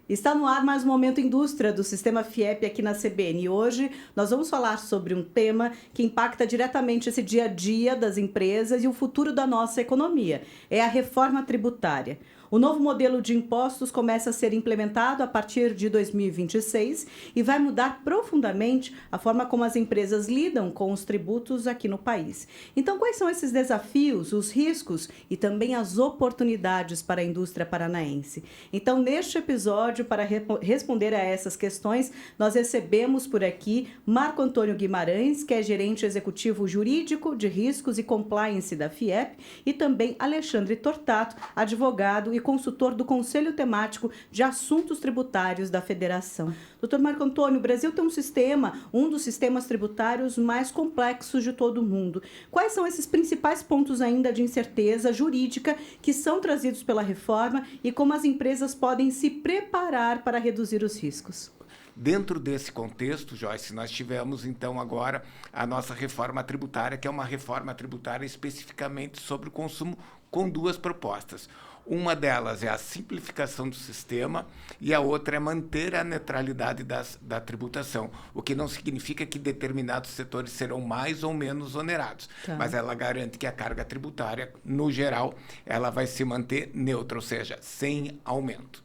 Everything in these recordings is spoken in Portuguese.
Está no ar mais um Momento Indústria do Sistema FIEP aqui na CBN. E hoje nós vamos falar sobre um tema que impacta diretamente esse dia a dia das empresas e o futuro da nossa economia. É a reforma tributária. O novo modelo de impostos começa a ser implementado a partir de 2026 e vai mudar profundamente a forma como as empresas lidam com os tributos aqui no país. Então, quais são esses desafios, os riscos e também as oportunidades para a indústria paranaense? Então, neste episódio, para responder a essas questões, nós recebemos por aqui Marco Antônio Guimarães, que é gerente executivo jurídico de riscos e compliance da FIEP, e também Alexandre Tortato, advogado e consultor do Conselho Temático de Assuntos Tributários da Federação. Doutor Marco Antônio, o Brasil tem um dos sistemas tributários mais complexos de todo o mundo. Quais são esses principais pontos ainda de incerteza jurídica que são trazidos pela reforma e como as empresas podem se preparar para reduzir os riscos? Dentro desse contexto, Joyce, nós tivemos, então, agora a nossa reforma tributária, que é uma reforma tributária especificamente sobre o consumo, com duas propostas. Uma delas é a simplificação do sistema e a outra é manter a neutralidade da tributação, o que não significa que determinados setores serão mais ou menos onerados, mas ela garante que a carga tributária, no geral, ela vai se manter neutra, ou seja, sem aumento.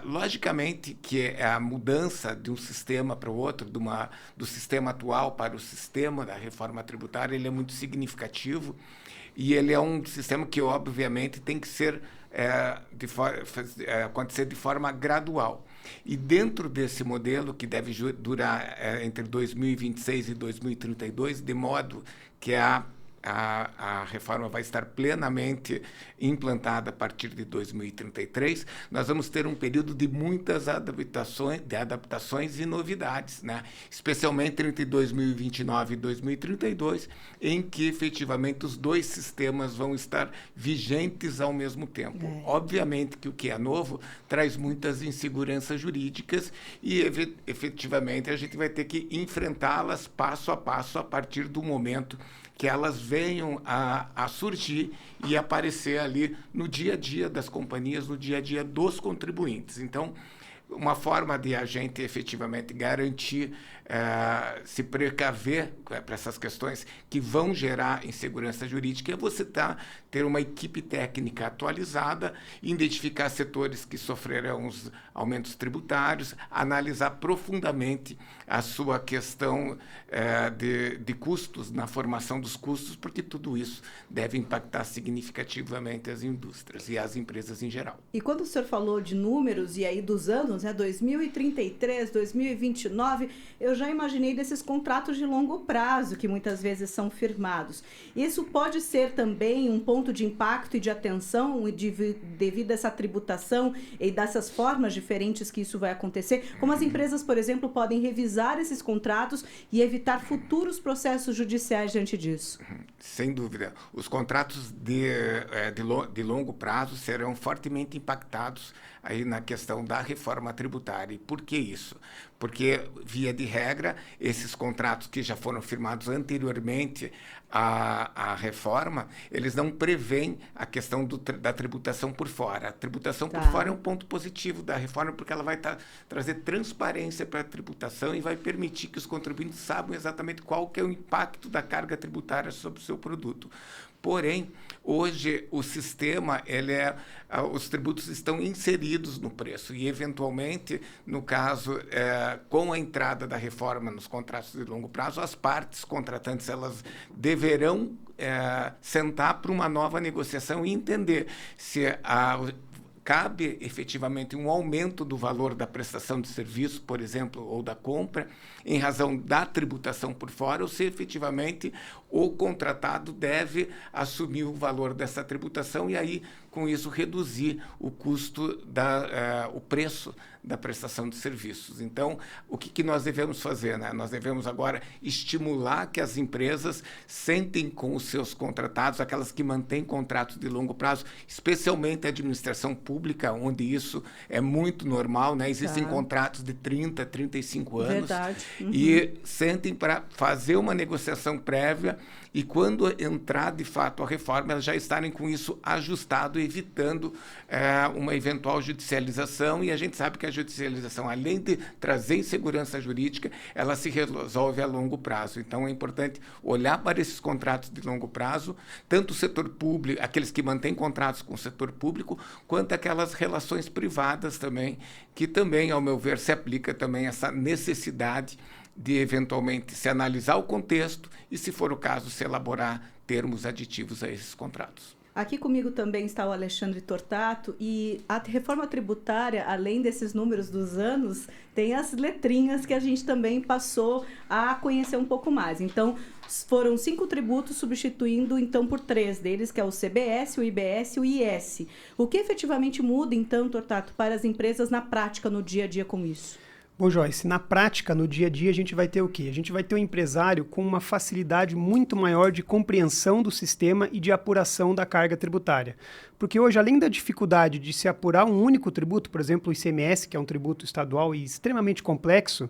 Logicamente que a mudança de um sistema para o outro, do sistema atual para o sistema da reforma tributária, ele é muito significativo e ele é um sistema que, obviamente, tem que ser acontecer de forma gradual. E dentro desse modelo, que deve durar entre 2026 e 2032, de modo que a reforma vai estar plenamente implantada a partir de 2033, nós vamos ter um período de muitas adaptações e novidades, né? Especialmente entre 2029 e 2032, em que efetivamente os dois sistemas vão estar vigentes ao mesmo tempo. Obviamente que o que é novo traz muitas inseguranças jurídicas e efetivamente a gente vai ter que enfrentá-las passo a passo a partir do momento que elas venham a surgir e aparecer ali no dia a dia das companhias, no dia a dia dos contribuintes. Então, uma forma de a gente efetivamente garantir, se precaver para essas questões que vão gerar insegurança jurídica é você ter uma equipe técnica atualizada, identificar setores que sofrerão os aumentos tributários, analisar profundamente a sua questão de custos, na formação dos custos, porque tudo isso deve impactar significativamente as indústrias e as empresas em geral. E quando o senhor falou de números e aí dos anos, 2033, 2029, eu já imaginei desses contratos de longo prazo que muitas vezes são firmados. Isso pode ser também um ponto de impacto e de atenção devido a essa tributação e dessas formas diferentes que isso vai acontecer? Como as empresas, por exemplo, podem revisar esses contratos e evitar futuros processos judiciais diante disso? Sem dúvida. Os contratos de longo prazo serão fortemente impactados aí na questão da reforma tributária. E por que isso? Porque, via de regra, esses contratos que já foram firmados anteriormente à reforma, eles não prevêem a questão da tributação por fora. A tributação por fora é um ponto positivo da reforma, porque ela vai trazer transparência para a tributação e vai permitir que os contribuintes saibam exatamente qual que é o impacto da carga tributária sobre o seu produto. Porém, hoje o sistema, os tributos estão inseridos no preço e, eventualmente, no caso, com a entrada da reforma nos contratos de longo prazo, as partes contratantes elas deverão sentar para uma nova negociação e entender se cabe efetivamente um aumento do valor da prestação de serviço, por exemplo, ou da compra, em razão da tributação por fora, ou se efetivamente o contratado deve assumir o valor dessa tributação e aí, com isso, reduzir o custo, o preço da prestação de serviços. Então, o que nós devemos fazer, né? Nós devemos agora estimular que as empresas sentem com os seus contratados, aquelas que mantêm contratos de longo prazo, especialmente a administração pública, onde isso é muito normal, né? Existem contratos de 30, 35 anos. Verdade. E sentem para fazer uma negociação prévia e quando entrar de fato a reforma, elas já estarem com isso ajustado evitando uma eventual judicialização, e a gente sabe que a judicialização, além de trazer insegurança jurídica, ela se resolve a longo prazo. Então, é importante olhar para esses contratos de longo prazo, tanto o setor público, aqueles que mantêm contratos com o setor público, quanto aquelas relações privadas também, que também, ao meu ver, se aplica também essa necessidade de, eventualmente, se analisar o contexto e, se for o caso, se elaborar termos aditivos a esses contratos. Aqui comigo também está o Alexandre Tortato, e a reforma tributária, além desses números dos anos, tem as letrinhas que a gente também passou a conhecer um pouco mais. Então, foram 5 tributos substituindo, então, por 3 deles, que é o CBS, o IBS e o IS. O que efetivamente muda, então, Tortato, para as empresas na prática, no dia a dia com isso? Bom, Joyce, na prática, no dia a dia, a gente vai ter o quê? A gente vai ter um empresário com uma facilidade muito maior de compreensão do sistema e de apuração da carga tributária. Porque hoje, além da dificuldade de se apurar um único tributo, por exemplo, o ICMS, que é um tributo estadual e extremamente complexo,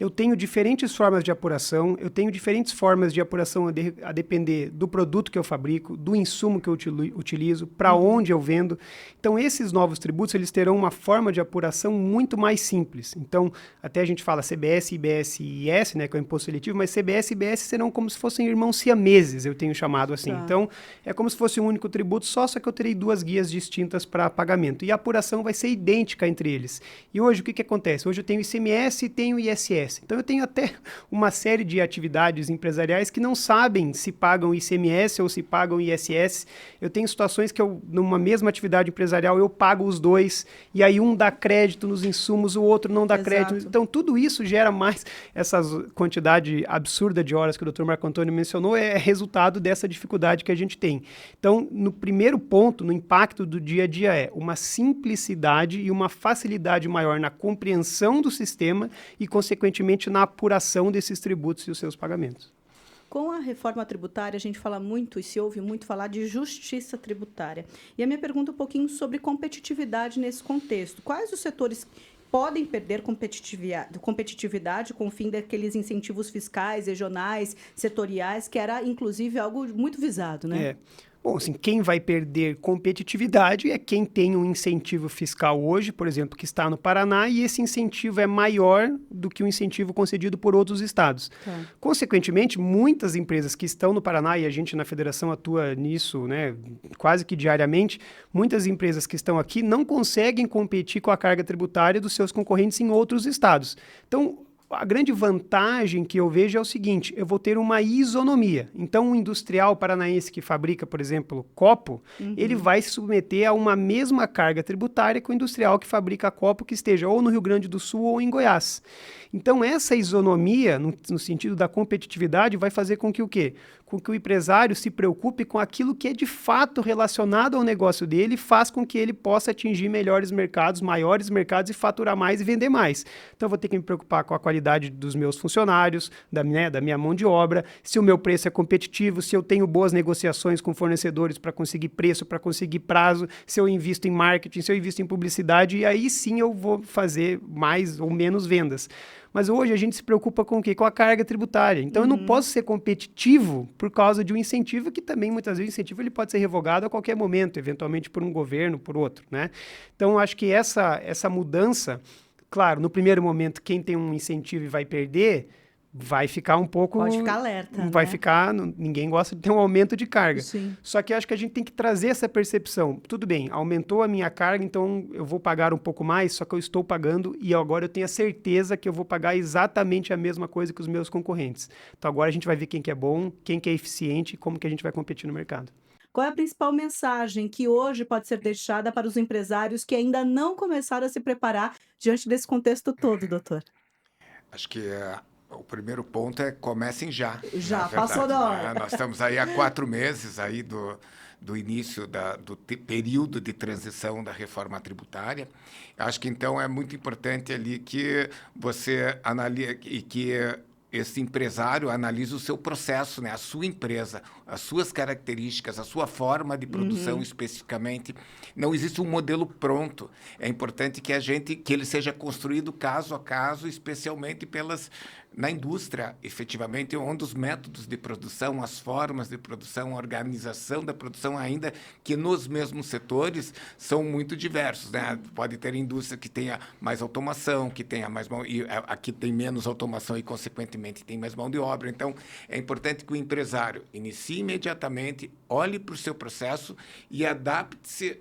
eu tenho diferentes formas de apuração, eu tenho diferentes formas de apuração a depender do produto que eu fabrico, do insumo que eu utilizo, para onde eu vendo. Então, esses novos tributos, eles terão uma forma de apuração muito mais simples. Então, até a gente fala CBS, IBS e IS, né, que é o imposto seletivo, mas CBS e IBS serão como se fossem irmãos siameses, eu tenho chamado assim. Tá. Então, é como se fosse um único tributo, só que eu terei 2 guias distintas para pagamento. E a apuração vai ser idêntica entre eles. E hoje, o que acontece? Hoje eu tenho ICMS e tenho ISS. Então, eu tenho até uma série de atividades empresariais que não sabem se pagam ICMS ou se pagam ISS. Eu tenho situações que numa mesma atividade empresarial, eu pago os dois, e aí um dá crédito nos insumos, o outro não dá crédito. Então, tudo isso gera mais essa quantidade absurda de horas que o Dr. Marco Antônio mencionou, é resultado dessa dificuldade que a gente tem. Então, no primeiro ponto, no impacto do dia a dia, é uma simplicidade e uma facilidade maior na compreensão do sistema e, consequentemente, na apuração desses tributos e os seus pagamentos. Com a reforma tributária, a gente fala muito e se ouve muito falar de justiça tributária. E a minha pergunta é um pouquinho sobre competitividade nesse contexto. Quais os setores podem perder competitividade com o fim daqueles incentivos fiscais, regionais, setoriais, que era, inclusive, algo muito visado, né? Bom, assim, quem vai perder competitividade é quem tem um incentivo fiscal hoje, por exemplo, que está no Paraná, e esse incentivo é maior do que o incentivo concedido por outros estados. Tá. Consequentemente, muitas empresas que estão no Paraná, e a gente na federação atua nisso, né, quase que diariamente, muitas empresas que estão aqui não conseguem competir com a carga tributária dos seus concorrentes em outros estados. Então, a grande vantagem que eu vejo é o seguinte: eu vou ter uma isonomia. Então, um industrial paranaense que fabrica, por exemplo, copo, ele vai se submeter a uma mesma carga tributária que o industrial que fabrica copo que esteja ou no Rio Grande do Sul ou em Goiás. Então, essa isonomia, no sentido da competitividade, vai fazer com que o quê? Com que o empresário se preocupe com aquilo que é de fato relacionado ao negócio dele, faz com que ele possa atingir melhores mercados, maiores mercados e faturar mais e vender mais. Então, eu vou ter que me preocupar com a qualidade dos meus funcionários, da minha mão de obra, se o meu preço é competitivo, se eu tenho boas negociações com fornecedores para conseguir preço, para conseguir prazo, se eu invisto em marketing, se eu invisto em publicidade, e aí sim eu vou fazer mais ou menos vendas. Mas hoje a gente se preocupa com o quê? Com a carga tributária. Então, eu não posso ser competitivo por causa de um incentivo que também, muitas vezes, o incentivo ele pode ser revogado a qualquer momento, eventualmente por um governo, por outro, né? Então, acho que essa mudança, claro, no primeiro momento, quem tem um incentivo e vai perder, vai ficar um pouco... Pode ficar alerta, vai né? ficar... Ninguém gosta de ter um aumento de carga. Sim. Só que acho que a gente tem que trazer essa percepção. Tudo bem, aumentou a minha carga, então eu vou pagar um pouco mais, só que eu estou pagando e agora eu tenho a certeza que eu vou pagar exatamente a mesma coisa que os meus concorrentes. Então agora a gente vai ver quem que é bom, quem que é eficiente e como que a gente vai competir no mercado. Qual é a principal mensagem que hoje pode ser deixada para os empresários que ainda não começaram a se preparar diante desse contexto todo, doutor? Acho que o primeiro ponto é comecem já. Já, na verdade, passou da hora. né? Nós estamos aí há 4 meses aí do início do período de transição da reforma tributária. Acho que, então, é muito importante ali que você analise e que esse empresário analisa o seu processo, né? A sua empresa, as suas características, a sua forma de produção especificamente. Não existe um modelo pronto. É importante que ele seja construído caso a caso, especialmente pelas Na indústria, efetivamente, um dos métodos de produção, as formas de produção, a organização da produção, ainda que nos mesmos setores, são muito diversos, né? Pode ter indústria que tenha mais automação, que tenha mais mão, e aqui tem menos automação e, consequentemente, tem mais mão de obra. Então, é importante que o empresário inicie imediatamente, olhe para o seu processo e adapte-se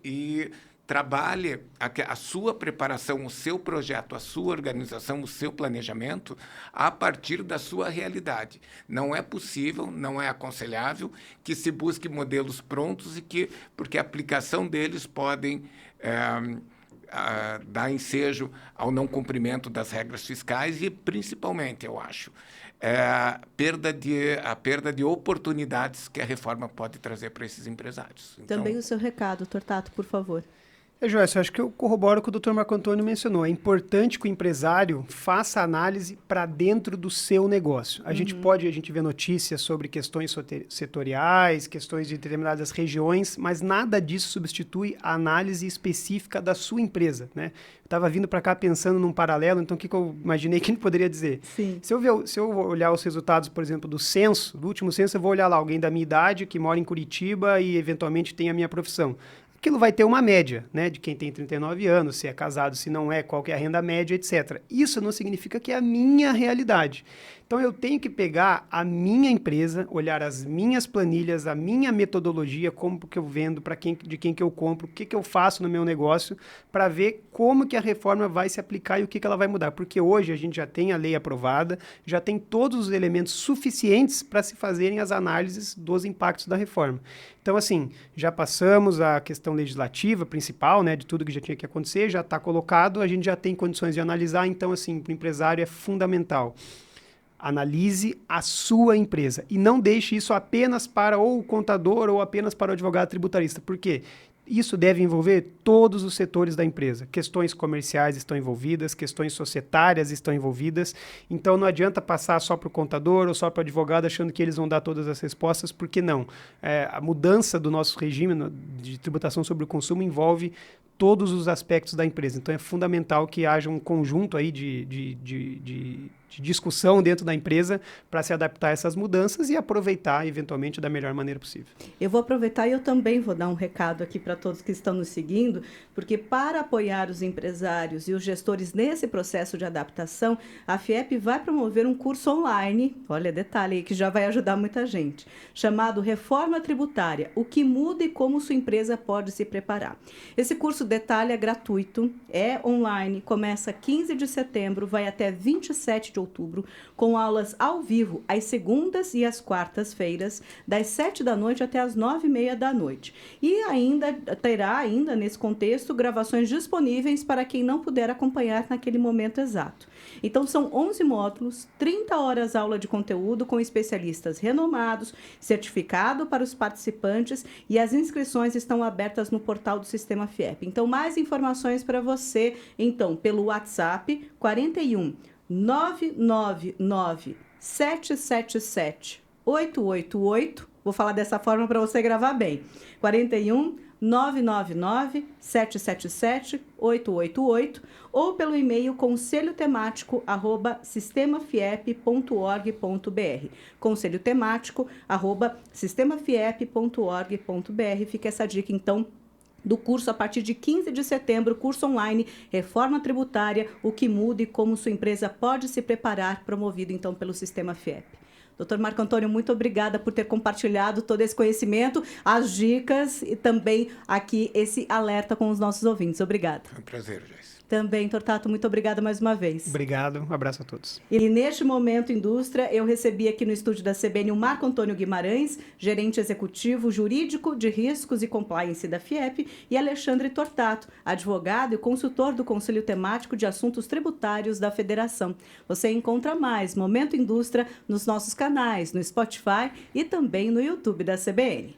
e trabalhe a sua preparação, o seu projeto, a sua organização, o seu planejamento a partir da sua realidade. Não é possível, não é aconselhável que se busque modelos prontos porque a aplicação deles podem dar ensejo ao não cumprimento das regras fiscais e, principalmente, eu acho, a perda de oportunidades que a reforma pode trazer para esses empresários. Então, também o seu recado, Tortato, por favor. Joyce, eu acho que eu corroboro o que o Dr. Marco Antônio mencionou. É importante que o empresário faça análise para dentro do seu negócio. A gente vê notícias sobre questões setoriais, questões de determinadas regiões, mas nada disso substitui a análise específica da sua empresa, né? Eu estava vindo para cá pensando num paralelo, então o que eu imaginei que ele poderia dizer? Sim. Se eu olhar os resultados, por exemplo, do último censo, eu vou olhar lá alguém da minha idade que mora em Curitiba e eventualmente tem a minha profissão. Aquilo vai ter uma média, né, de quem tem 39 anos, se é casado, se não é, qual que é a renda média, etc. Isso não significa que é a minha realidade. Então, eu tenho que pegar a minha empresa, olhar as minhas planilhas, a minha metodologia, como que eu vendo, de quem que eu compro, o que que eu faço no meu negócio, para ver como que a reforma vai se aplicar e o que que ela vai mudar. Porque hoje a gente já tem a lei aprovada, já tem todos os elementos suficientes para se fazerem as análises dos impactos da reforma. Então, assim, já passamos a questão legislativa principal, né, de tudo que já tinha que acontecer, já está colocado, a gente já tem condições de analisar, então, assim, para o empresário é fundamental. Analise a sua empresa e não deixe isso apenas para ou o contador ou apenas para o advogado tributarista. Por quê? Isso deve envolver todos os setores da empresa. Questões comerciais estão envolvidas, questões societárias estão envolvidas. Então, não adianta passar só para o contador ou só para o advogado achando que eles vão dar todas as respostas, porque não. A mudança do nosso regime de tributação sobre o consumo envolve todos os aspectos da empresa. Então, é fundamental que haja um conjunto aí de discussão dentro da empresa para se adaptar a essas mudanças e aproveitar, eventualmente, da melhor maneira possível. Eu vou aproveitar e eu também vou dar um recado aqui para todos que estão nos seguindo, porque para apoiar os empresários e os gestores nesse processo de adaptação, a FIEP vai promover um curso online, olha, detalhe aí que já vai ajudar muita gente, chamado Reforma Tributária, o que muda e como sua empresa pode se preparar. Esse curso detalhe é gratuito, é online, começa 15 de setembro, vai até 27 de outubro, com aulas ao vivo às segundas e às quartas-feiras, das 7 da noite até às 9h30 da noite. E ainda terá, nesse contexto, gravações disponíveis para quem não puder acompanhar naquele momento exato. Então, são 11 módulos, 30 horas aula de conteúdo com especialistas renomados, certificado para os participantes e as inscrições estão abertas no portal do Sistema FIEP. Então, mais informações para você, então, pelo WhatsApp 41 999 777 888. Vou falar dessa forma para você gravar bem. 41 999 777 888 ou pelo e-mail conselhotemático@sistemafiep.org.br. conselhotemático@sistemafiep.org.br. Fica essa dica, então, do curso a partir de 15 de setembro, curso online, Reforma Tributária, o que muda e como sua empresa pode se preparar, promovido então pelo Sistema FIEP. Dr. Marco Antônio, muito obrigada por ter compartilhado todo esse conhecimento, as dicas e também aqui esse alerta com os nossos ouvintes. Obrigada. É um prazer, Joyce. Também, Tortato, muito obrigada mais uma vez. Obrigado, um abraço a todos. E neste Momento Indústria, eu recebi aqui no estúdio da CBN o Marco Antônio Guimarães, gerente executivo jurídico de riscos e compliance da FIEP, e Alexandre Tortato, advogado e consultor do Conselho Temático de Assuntos Tributários da Federação. Você encontra mais Momento Indústria nos nossos canais, no Spotify e também no YouTube da CBN.